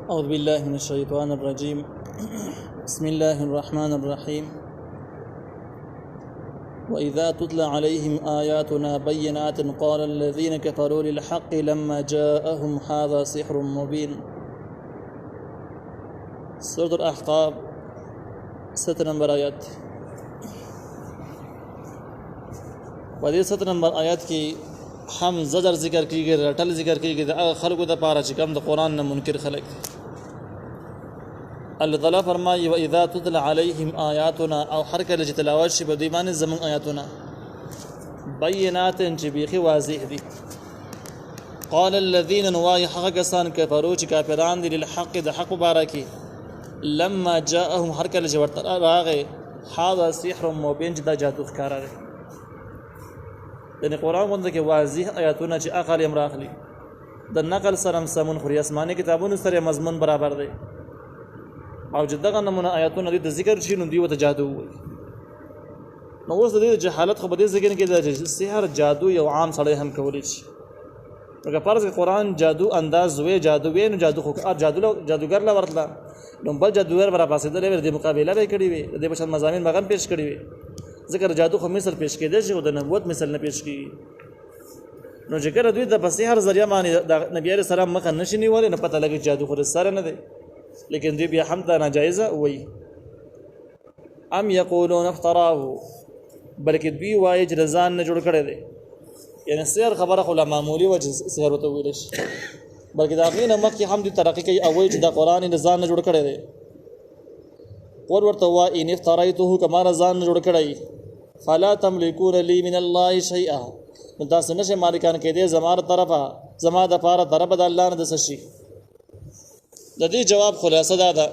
أعوذ بالله من الشيطان الرجيم. بسم الله الرحمن الرحيم. وإذا تتلى عليهم آياتنا بينات قال الذين كفروا للحق لما جاءهم هذا سحر مبين. سورة الأحقاف 7 نمبر آیات. په دې 7 نمبر آیات کې هم زجر ذکر کیږي، رټل ذکر کیږي د هغه خلکو د پاره چې کوم د قرآن نه منکر خلک. الله تعالی فرمایي واذا تتلى عليهم آیاتنا، او هر کله چې تلاوت شي په دوی باندې زمون آیاتونه بینات چې بیخي واضح دي. قال الذين نواي حق کسان کفروا چې کافران دي للحق د حق بارکی لما جاءهم هر کله چې ورته راغی هذا سحر مبين چې دا جادو ښکارا دی. یعنی قرآن باندې کې واضح آیاتونه چې عقل یې راخلي د نقل سره سمون خوري، آسماني کتابونو سره مضمون برابر دی، او چې دغه نمونه آیاتونه د ذکر شي نو دی وته جادو وي. نو اوس د دې جهالت خو به دې ذکر کې د سحر جادو یو عام سړی هم کولی شي. اگر فرض قرآن جادو انداز وې جادو وې نو جادو خو جادوګر لا ورتله نو بل جادوګر برا پاسې د لور د مقابله به کړی وي، د بشن مضامین مغم پیش کړی وي. ذکر جادو خو مثال پیش کېده چې د نبوت مثال نه پیش کیږي. نو چې کړه دوی د سحر ذریعہ باندې د نبی عليه السلام مخه نشي نیولې نه پته لګي جادو خو سره نه دی، لیکن دوی بیا هم دا ناجایزه وایي. ام یقولون افتراه، بلکې دوی وایي چې ځان نه جوړ کړی دی. یعنی سحر خبره خو لا معمولی و چې سحر وته ویل شي، بلکې دا غینه مخکې هم دوی ترقی کوي او وایي چې دا قرآن نه ځان نه جوړ کړی دی. قل ورته وا ان افتریته کما ځان نه جوړ کړی فلا تملكون لي من الله شيئا، نو تاسو نشه مالکان کې دې زماره طرفه زما د پاره طرف د الله نه د سشي. د دې جواب خلاصه ده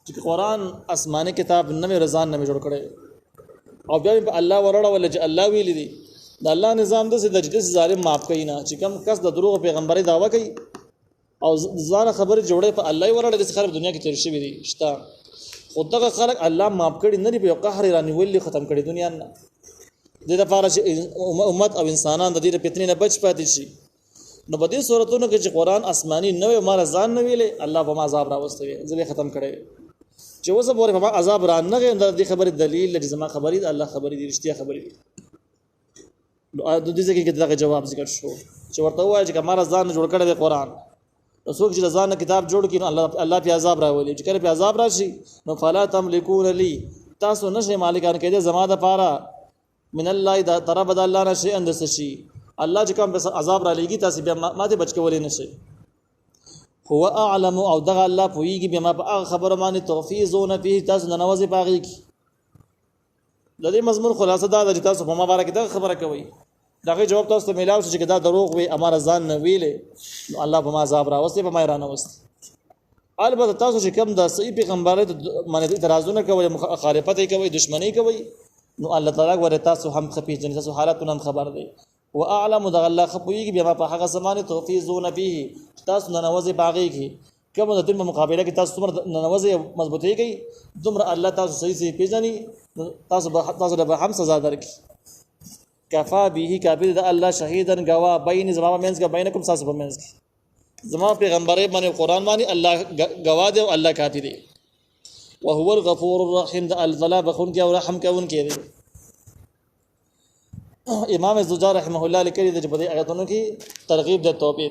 چې قرآن آسماني کتاب نه مې رضان نه جوړ کړي او بیا په الله ورړه ول چې الله ویل دي د الله نظام د سید ظالم معاف کوي نه چې کم کس د دروغ پیغمبري داوا کوي او ځان خبره جوړه په الله ورړه د خراب دنیا کې تیر شي وي شتا خدغه خلق الله معاف کړي نه په قهر رانی ولي ختم کړي دنیا نه. د دې لپاره چې امت او انسانان د دې فتنې نه بچ پاتې شي نو په دې صورتونو کې چې قرآن آسماني نه وي مار ځان نه ویلې الله به ما عذاب راوستوي ځلې ختم کړي چې اوس به ما عذاب را نه غي د دې خبرې دلیل چې زما خبرې د الله خبرې دي رښتیا خبرې دي. نو د دې ځکه کې دغه جواب ذکر شو چې ورته وایي چې مار ځان جوړ کړي د قرآن نو څوک چې ځان کتاب جوړ کړي نو الله په عذاب راولي چې کله په عذاب راشي نو فلا تملكون لي، تاسو نشه مالکان کې دې زما د پاره من الله دا طرف د الله نشي اندس شي. الله چې کوم عذاب را لېږي تاسو بیا ماته بچ کولې نشي. هو اعلم، او دغه الله پوېږي بیا ما په هغه خبره باندې توفیزون فيه، تاسو نه نوازي پاږي کی. د دې مضمون خلاصه دا چې تاسو په مبارک دغه خبره کوي دغه جواب تاسو ته ملاو چې دا دروغ وي امر ځان نه ویلې نو الله په ما عذاب راوستي په ما رانه وستي. البته تاسو چې کوم د صحیح پیغمبري باندې اعتراضونه کوي مخالفت کوي دشمنی کوي نو الله تعالی ور تاسو هم خپې جن تاسو حالاتونه هم خبر دی. واعلم دغ الله خپويږي بیا په هغه زمانه توفیزون فيه، تاسو نه نوازي باغی کی کوم د دې مقابله کې تاسو څومره نوازي مضبوطی کوي دومره الله تاسو صحیح پیژني تاسو به هم سزا درکړي. کفا به کافر د الله شهیدن گوا بین زما مینس کا بینکم تاسو په مینس زما پیغمبري باندې قرآن باندې الله گوا دی او الله کافی دی. وهو الغفور الرحیم د الله بخون کې او رحم کوون کې دی. امام زجاج رحمه الله لیکلي د په دې آیاتونو کې ترغیب د توبې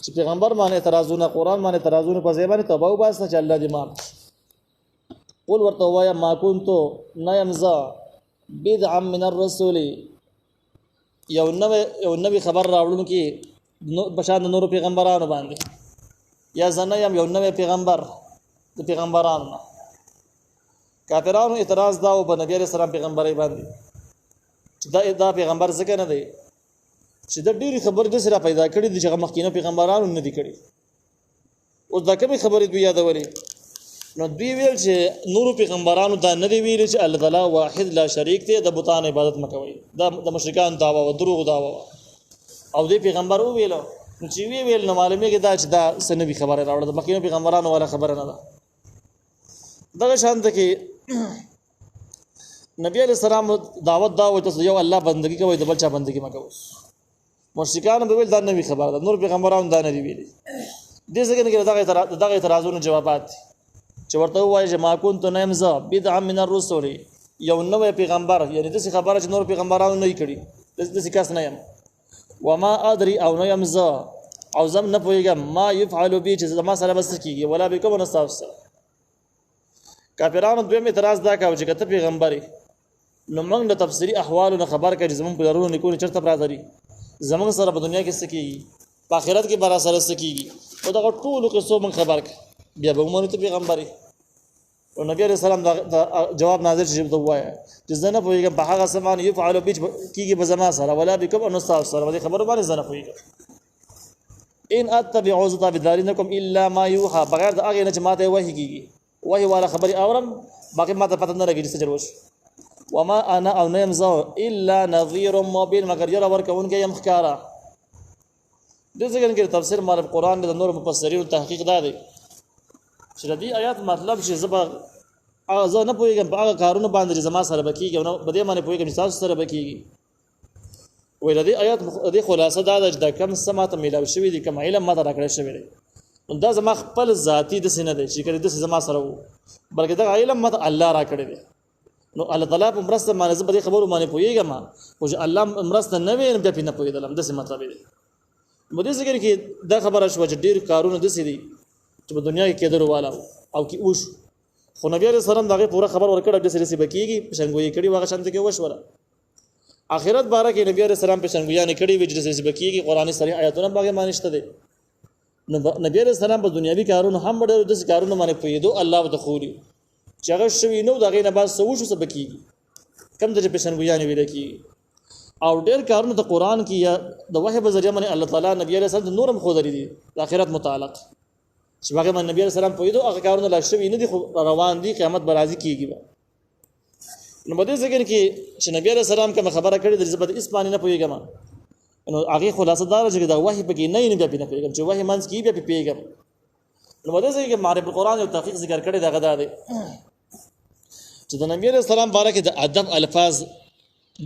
چې پیغمبر باندې اعتراضونه قرآن باندې اعتراضونه په ځای باندې توبه وباسه چې الله دې معاف. قل ورته وایا ما كنت نيمزا بدعا من الرسول، یو نوې خبر راوړم کې بشان د نور پیغمبرانو باندې یا زنه یم یو نوې پیغمبر د پیغمبرانو. کافرانو اعتراض دا او په نبی عليه السلام پیغمبري باندې دا پیغمبر ځکه نه دی چې د ډېری خبرې د سره پیدا کړې دي چې مخکینو پیغمبرانو نه دي کړې. اوس دا کومې خبرې دوی یادولې نو دوی ویل چې نور پیغمبرانو دا نه دی ویل چې الله تعالی واحد لا شریک دی، د بتان عبادت مکوئ، دا د مشرکان دعوا او دروغ دعوا او دې پیغمبر ویل نو چې ویل نو معلومه کې دا چې دا سنوي خبره راوړه د مخکینو پیغمبرانو ولا خبره نه ده. دغه شان ته کې نبی علیہ السلام دعوت دا و چې یو الله بندگی کوي د بل چا بندگی مکوئ. مشرکان به ویل دا نوې خبره ده، نور پیغمبرانو دا نه دی ویلي. دې څنګه کې دغه اعتراضونو جوابات چې ورته وایي چې ما كنت نمزا بدعا من الرسل یو نوې پیغمبر یعنی د څه خبره چې نور پیغمبرانو نه کړي د څه کس نه یم وما ادري او نه يمزا او زم نه پوهیږم ما يفعل بي چې زما سره بس کیږي ولا بكم نستاوس کافرانو دویم اعتراض دا کاوه چې کته پیغمبري نو موږ د تفسیری احوالو نه خبر کړي زمون په درونو نکونه چرته برادری زمون سره په دنیا کې سکیږي په آخرت کې برا سره سکیږي او دا ټول قصو موږ خبر کړي بیا به موږ ته پیغمبري او نبی رسول الله دا جواب نازل شي ته وایي چې زنه پوهیږم په هغه سمان يفعل بي کیږي به زما سره ولا بكم نستاوس سره خبر باندې زنه پوهیږم ان اتبع عزت بدارینکم الا ما يوحى بغیر د هغه نه چې ماته وحی کیږي وحی والا خبري اورم باقي ماته پته نه لګي چې جوړ وما انا او نیم زو الا نذير مبين مگر ير ورکون کې يم خکارا د څنګه کې تفسیر مال قرآن د نور مفسرین تحقیق دا دی چې د دې آیات مطلب چې زبا زه نه پوهیږم په هغه کارونه باندې زما سره بکیږي او بده باندې پوهیږم چې تاسو سره بکیږي وې د دې آیات د خلاصه دا د کم سمات میلاو شوی دي کوم علم ماته راکړی شوی دی دا زما خپل ذاتی د سینه دی چې کړي د زما سره وو بلکې دا علم ماته الله راکړی دی نو الله تعالی په مرسته باندې زه به خبرو باندې پوهیږم او چې الله مرسته نه وي بیا په نه پوهیدلم د څه مطلب دی مده ذکر کې دا خبره شو چې ډیر کارونه د سې دي چې په دنیا کې کېدل والا او کې اوس خو نبی عليه السلام دغه پوره خبر ورکړه د سې بکیږي پښنګوي کړي واغه شانت کې وشوره اخرت باره کې نبی عليه السلام پښنګویا نه کړي وجه سې بکیږي قرآني صریح آیاتونه باغه مانشته دي نبی عليه السلام په دنیوي کارونه هم ډېر د کارونه باندې پوهیدو الله وتخوري چې هغه شوی نو دغه نه بعد سوچ وسه بکیږي کم د پښنګویا نه ویل کی او ډېر کارونه د قرآن کې یا د وحی په ذریعہ باندې الله تعالی نبی عليه السلام نورم خو درې دي د آخرت متعلق چې هغه باندې نبی عليه السلام پوهیدو هغه کارونه لا شوی نه دي روان دي قیامت برازي کیږي نو بده ذکر کې چې نبی عليه السلام کوم خبره کړې د زبد اسمانه نه پوهیږم نو هغه خلاصه دار چې د وحی په کې نه بیا نه پوهیږم چې وحی منځ کې بیا پیږم نو بده ذکر کې معرفت القرآن او تحقیق ذکر کړی دا غدا دی چې د نبی عليه السلام بارکه د ادب الفاظ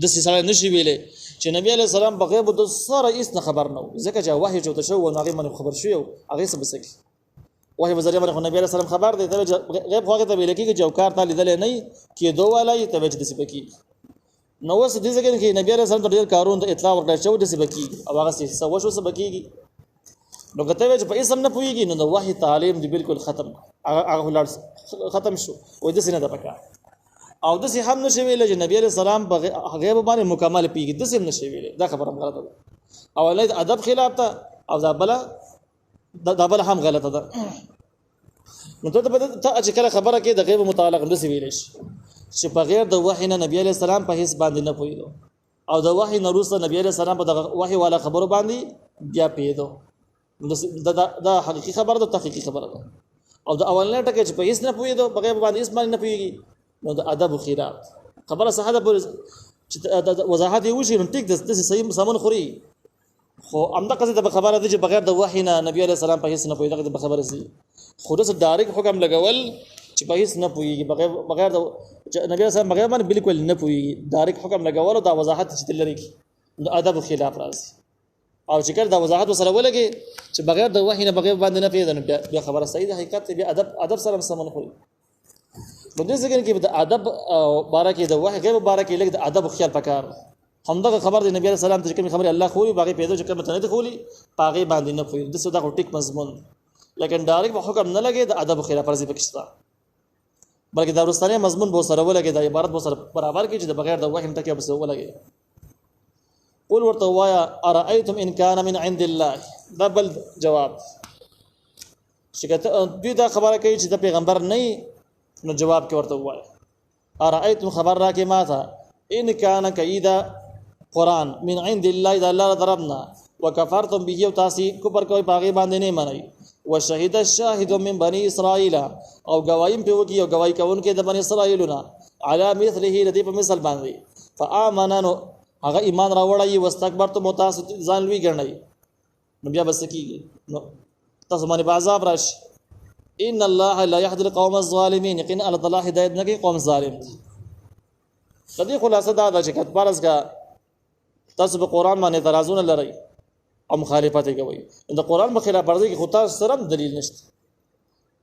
د سلسله نشي ویلې چې نبی عليه السلام په غیب د سره هیڅ نه خبر نه ځکه چې وحی چوته شو او هغه باندې خبر شو هغه څه بسکی وحی په ذریعہ باندې نبی عليه السلام خبر دی ته غیب هغه ته ویل کېږي چې اوکار تعالی دل نه کې دوه والا ته وجه د سپکی نو وس دې ځکه چې نبی عليه السلام ډېر کارون د اطلاع ورکړ شو د سپکی او هغه څه وشو سپکیږي نو کته چې په اسم نه پويږي نو د وحی تعلیم دی بالکل ختم هغه ختم شو و دې سینه د پکا او د سي هم نشي ویل چې نبی عليه السلام په غیب باندې مکمل پیږي د سي نشي ویل دا خبره غلطه ده او ولید ادب خلاف ته او دا بل هم غلطه ده نو ته چې کله خبره کې د غیب متعلق د سي ویل شي چې په غیر د وحی نه نبی عليه السلام په هیڅ باندې نه پویلو او د وحی نه وروسته نبی عليه السلام په د وحی والا خبرو باندې بیا پیدو دا حقيقي خبره ده تحقيقي خبره ده او د اولنه ټکه چې په هیڅ نه پویدو په غیب باندې هیڅ باندې نه پویږي نو د ادب خلاف خبره صحه ده چې وضاحت یې وشي نو ټیک د صحیح سامان خوري خو امدا قصه د خبره ده چې بغیر د وحی نه نبی عليه السلام په هیڅ نه پویږي د خبره سي خود سره ډایرکټ حکم لګول چې په هیڅ نه پویږي بغیر د نبی عليه السلام بغیر باندې بالکل نه پویږي ډایرکټ حکم لګول او دا وضاحت چې لري د ادب خلاف راځي او چې کله دا وضاحت سره ولګي چې بغیر د وحی نه بغیر باندې نه پیدا بیا خبره صحیح ده حقیقت بیا ادب سره سمون خوري نو دې څنګه کې د ادب بارکه د وحی غیب بارکه لګ د ادب خیال پکار همدغه خبر د نبی عليه السلام ته کوم خبره الله خوري باغی پیدا چې کوم ته نه خوري باغی باندې نه خوري د صدا ټیک مضمون لیکن ډایرکټ په حکم نه لګي د ادب خلاف ورزي پکستا بلکې د ورستانه مضمون بو سره ولګي د عبارت بو سره برابر کې چې د بغیر د وحی ټکی بس ولګي قول ورته وایا ارایتم ان کان من عند الله دا بل جواب شګه دوی دا خبره کوي چې د پیغمبر نه نو جواب کې ورته وایا ارایتم خبر را کې ما تھا ان کان کیدا قران من عند الله اذا الله ضربنا وكفرتم به وتاسي کفر کوي باغی باندې نه منئ وشهد الشاهد من بني اسرائيل او گوایم په وکی او گواہی کوون کې د بني اسرائيلنا على مثله الذي په مثل باندې فآمنوا هغه ایمان راوړی واستكبرتم متاسد ځان لوی ګڼئ نو بیا بس کیږي نو تاسو باندې عذاب راشي ان الله لا يهدي القوم الظالمين يقين الله تعالی هدایت نه کوي قوم ظالم دي د دې خلاصه دا ده چې کټ پارس کا تاسو په قران باندې اعتراضونه لرئ او مخالفت کوي د قران په خلاف ورزي کې خطا سره دلیل نشته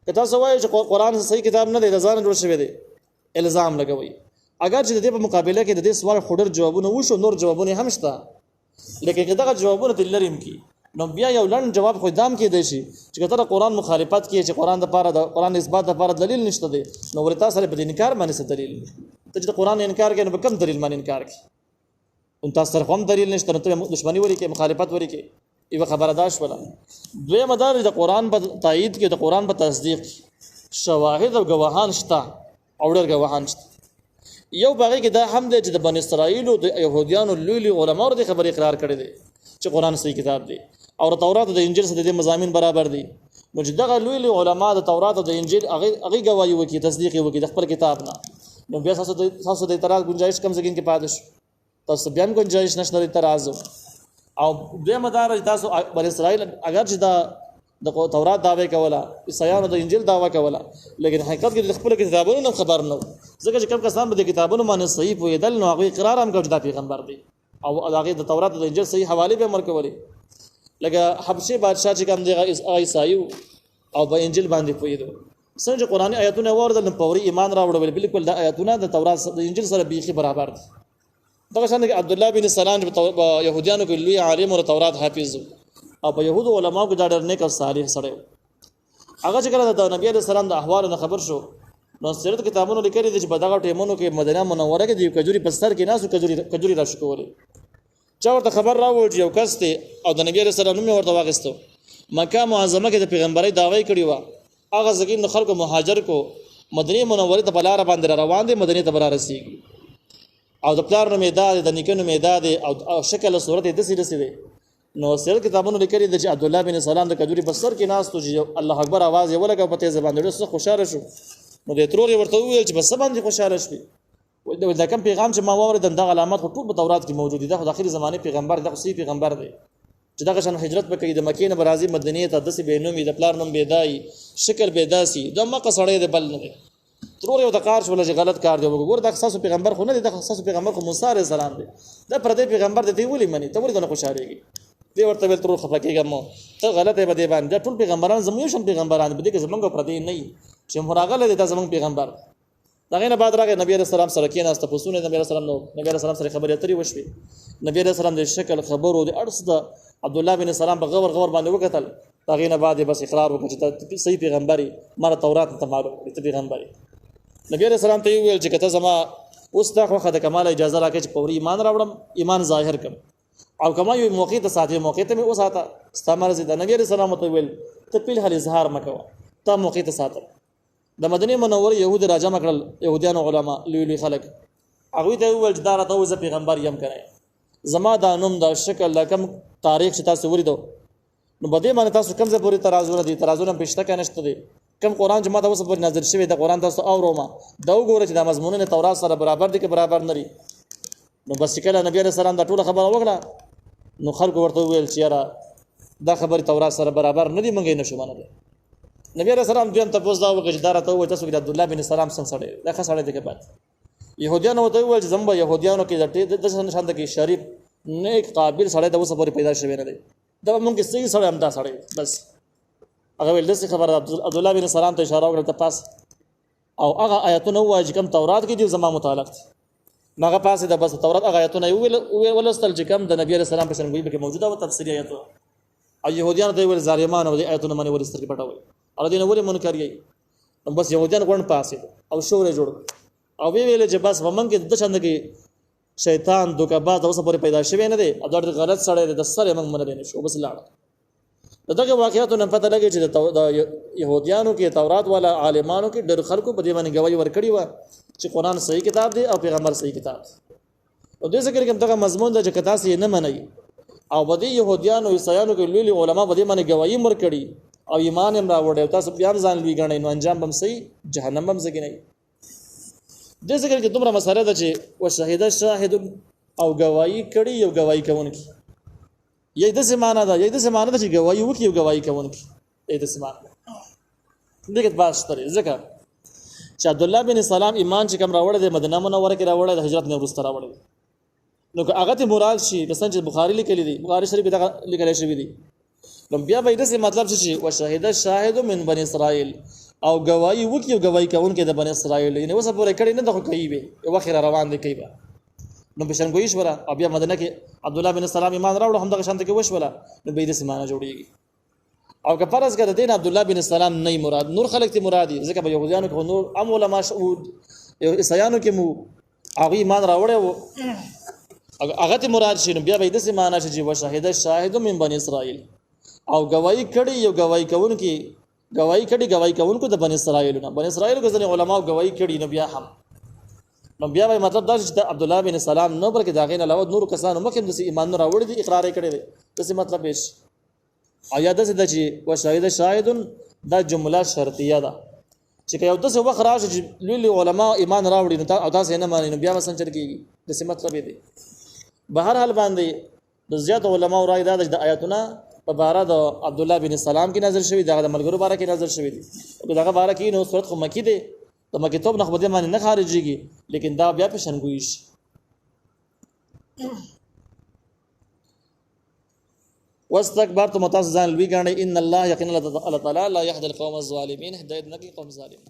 کته سوای چې قران صحیح کتاب نه دی د ځان جوړ شوی دی الزام لګوي اگر چې د دې په مقابله کې د دې سوال خډر جوابونه وشو نور جوابونه هم شته لیکن دغه جوابونه دلریم کی نو بیا یو لړن جواب خو دام کې دی شي چې کته قران مخالفت کوي چې قران د پاره د قران اثبات د پاره دلیل نشته دی نو ورته سره په انکار باندې څه دلیل ته چې قران انکار کوي نو په کوم دلیل باندې انکار کوي ان تاسو سره هم دلیل نشته نو ته دښمنی وري کې مخالفت وري کې ایو خبرداش ولا دوی مدار د قران په تایید کې د قران په تصدیق شواهد او گواهان شته او ډېر گواهان شته یو باغی کې دا هم دی چې د بنی اسرائیل او د يهوديانو لوی علماء د خبرې اقرار کړي دي چې قران صحیح کتاب دی او تورات او د انجیل سره د مضامین برابر دي نو چې دغه لوی علماء د تورات او د انجیل هغه گواهی وکي تصدیق وکي د خپل کتاب نه نو بیا تاسو د اعتراض گنجائش کم ځکه کې پاتې شو تاسو بیا گنجائش نشته اعتراض او دې مدار تاسو بنی اسرائیل اگر چې د تورات داوی کوله عیسایانو د انجیل داوا کوله لیکن حقیقت کې د خپل کتابونو خبر نه ځکه چې کوم کسان به د کتابونو باندې صحیح پوهېدل نو هغه اقرار هم کوي د پیغمبر دی او هغه د تورات او د انجیل صحیح حواله به امر کوي لکه حبشي بادشاہ چې کوم دی عیسایو او په انجیل باندې پوهېدو څنګه قرآني آیاتونه اوردل په پوری ایمان راوړل بالکل د آیاتونه د تورات د انجیل سره بیخي برابر دي دغه څنګه عبد الله بن سلام په يهوديانو کې لوی عالم او تورات حافظ او په يهودو علماء کې دا ډېر نیک او صالح سره هغه چې کله د نبی عليه السلام د احوال نه خبر شو نو سیرت کتابونو لیکلي دي چې په دغه ټیمونو کې مدینه منوره کې د کجوري په سر کې ناسو کجوري راشي کولې چا ورته خبر راوړ چې یو کس ته او د نبی عليه السلام نوم ورته واغستو مکه معظمه کې د پیغمبري دعوی کړی و هغه ځکه نو خلکو مهاجر کو مدینه منوره ته بلاره باندې روان دي مدینه ته بل رسیږي او د پلار نوم یې د نیکه نوم یې او شکل او صورت یې دسي دي نو سیر کتابونو لیکلي دي چې عبد الله بن سلام د کجوري بسر کې ناس ته چې الله اکبر आवाज یې ولګا په تیز باندې ډېر خوشاله شو نو د ترور ورته ویل چې بس باندې خوشاله شي دا کوم پیغام چې ما واورید د علامات ټول په تورات کې موجود دي د اخري زمانه پیغمبر د صحیح پیغمبر دی چې دغه شان هجرت وکړي د مکې نه برازي مدینه ته د سی بینومي د پلار نوم بيدای شکل بيداسي د مکه سړی د بل نه دی ترور یو د کار شول چې غلط کار دی وګور د خاصو پیغمبر خو نه دی د خاصو پیغمبر خو موسی عليه السلام دی د پردې پیغمبر دی ولي منی ته ولې نه خوشاليږي دی ورته ول ترور خفقېږم ته غلطه بده باندې ټول پیغمبران زموږ شم پیغمبران بده کې زمونږ پردې نه چې مراغله دی د زمونږ پیغمبر دغه نه بعد راغی نبی عليه السلام سره کې ناس ته پوسونه نبی عليه السلام نو نبی عليه السلام سره خبرې اترې وشوي نبی عليه السلام د شکل خبرو د ارس د عبد الله بن سلام په غور باندې وکتل دغه نه بعد بس اقرار وکړ چې صحیح پیغمبري مر تورات ته معلوم دي پیغمبري نبی عليه السلام ته ویل چې کته زما اوس دا خو د کمال اجازه راکې چې پوری ایمان راوړم ایمان ظاهر کړم او کما یو موقع ته ساتي موقع ته مې اوساته استعمال زید نبی عليه السلام ته ویل ته پیل هل اظهار مکو ته موقع ته ساتل د مدینه منوره يهود راجم کړل يهوديان علما لوی خلک هغه ته ویل چې دا راته وز پیغمبر یم کړي زما دا نوم دا شکل لکم تاریخ چې تاسو وریدو نو بده باندې تاسو کوم ځای پوری ترازونه دي ترازونه پښته کې نشته دي کوم قران چې ما تاسو پر نظر شوی د قران تاسو اوروما دا وګوره چې د مضمونونه تورات سره برابر دي کې برابر نري نو بس کله نبی عليه السلام دا ټول خبره وکړه نو خلکو ورته ویل چې یاره دا خبره تورات سره برابر نه دي مونږ نه شو منل نبی عليه السلام دویم تاسو دا وکړه چې دا راته وایي تاسو د عبد الله بن سلام څنګه سره دا خسړې دغه بعد يهوديان وته ویل چې زمبا يهوديانو کې د شان کې شریف نیک قابل سره د اوسه پورې پیدا شوی نه دی دا مونږ صحیح سره هم دا سره بس هغه ول دغه خبره عبد الله بن سلام ته اشاره وکړه ته پاس او هغه آیاتونه واجب کوم تورات کې دي زما متعلق ماغه پاسه د بس تورات هغه آیاتونه ولستل چې کوم د نبی عليه السلام په څنګه کې موجوده او تفسیری آیاتونه او يهوديان د ول ظالمان او د آیاتونه باندې ولستل کې پټوي او دینه ولې منکر یې بس يهوديان کوم پاسه او شورې جوړ او ویل چې بس ومن کې د څنګه کې شیطان دوکباز اوسه پورې پیدا شوی نه دی او دا غلط سره د سره موږ منل نه شو بس لاړ دغه واقعیتونه پته لګی چې د يهوديانو کې تورات والا عالمانو کې ډېر خلکو په دې باندې گواہی ورکړي و چې قران صحیح کتاب دی او پیغمبر صحیح کتاب او دې ذکر کوم دغه مضمون د کتا سي نه مني او بدی يهوديانو عیسایانو کې لوی علما په دې باندې گواہی ورکړي او ایمان هم راوړل تاسو بیا ځان لوی غنئ نو انجام بم صحیح جهنم بم زګنئ دې ذکر کې دومره مسله ده چې شاهد او گواہی کړي یو گواہی کوونکی یی د سمانه ده چې گواہی وکي یو گواہی کوونکی دې د سمانه دغه باس ترې ځکه چې عبد الله بن سلام ایمان چې کوم راوړل د مدینه منوره کې راوړل د هجرت نه وروسته راوړل نو که هغه ته مراد شي مثلا چې بخاری لیکلی دی بخاری شریف دا لیکل شوی دی نو بیا به دې مطلب شي وشهد الشاهد من بني اسرائيل او گواہی وکي گواہی کوونکې د بني اسرائيل یعنی وسه پورې کړي نه دغه کوي به وخره روان دي کوي نو بشنګوي شوره او بیا مدینه کې عبد الله بن سلام ایمان راوړ هم دغه شانت کې وشوله نو به دې سمانه جوړیږي او که فرض کړه دین عبد الله بن سلام نه مراد نور خلق ته مرادي ځکه به يهودانو کې نور ام علماء شهود عیسایانو کې مو هغه ایمان راوړې وو هغه ته مراد شي بیا به د سیمانه شي و شاهد شاهد من بني اسرائيل او گواہی کړي یو گواہی کوونکی گواہی کوونکو د بني اسرائيل نه بني اسرائيل کو ځنه علما گواہی کړي نو بیا هم نو بیا به مطلب دا چې عبد الله بن سلام نو بلکې دا غین علاوه نور کسانو مکه د ایمان راوړي دي اقرار کړي دي څه مطلب یې آیا د چې و شاهد شاهد دا جمله شرطیه ده چې یو د څه وخت راځي چې لوی علما ایمان راوړي نو او تاسو نه مانی نو بیا وسن چر کیږي د څه مطلب دی بهر حال باندې د زیات علما راي دا د آیاتونه په باره د عبد الله بن سلام کې نظر شوی دا د ملګرو باره کې نظر شوی دي دغه باره کې نو صورت خو مکی دی د مکی توب نه خو دې باندې نه خارجيږي لیکن دا بیا په شنګوي شي واستكبرتم متعززا لوی غاڼه ان الله يقين الله تعالی لا يهدي القوم الظالمين هدایت نکي قوم ظالم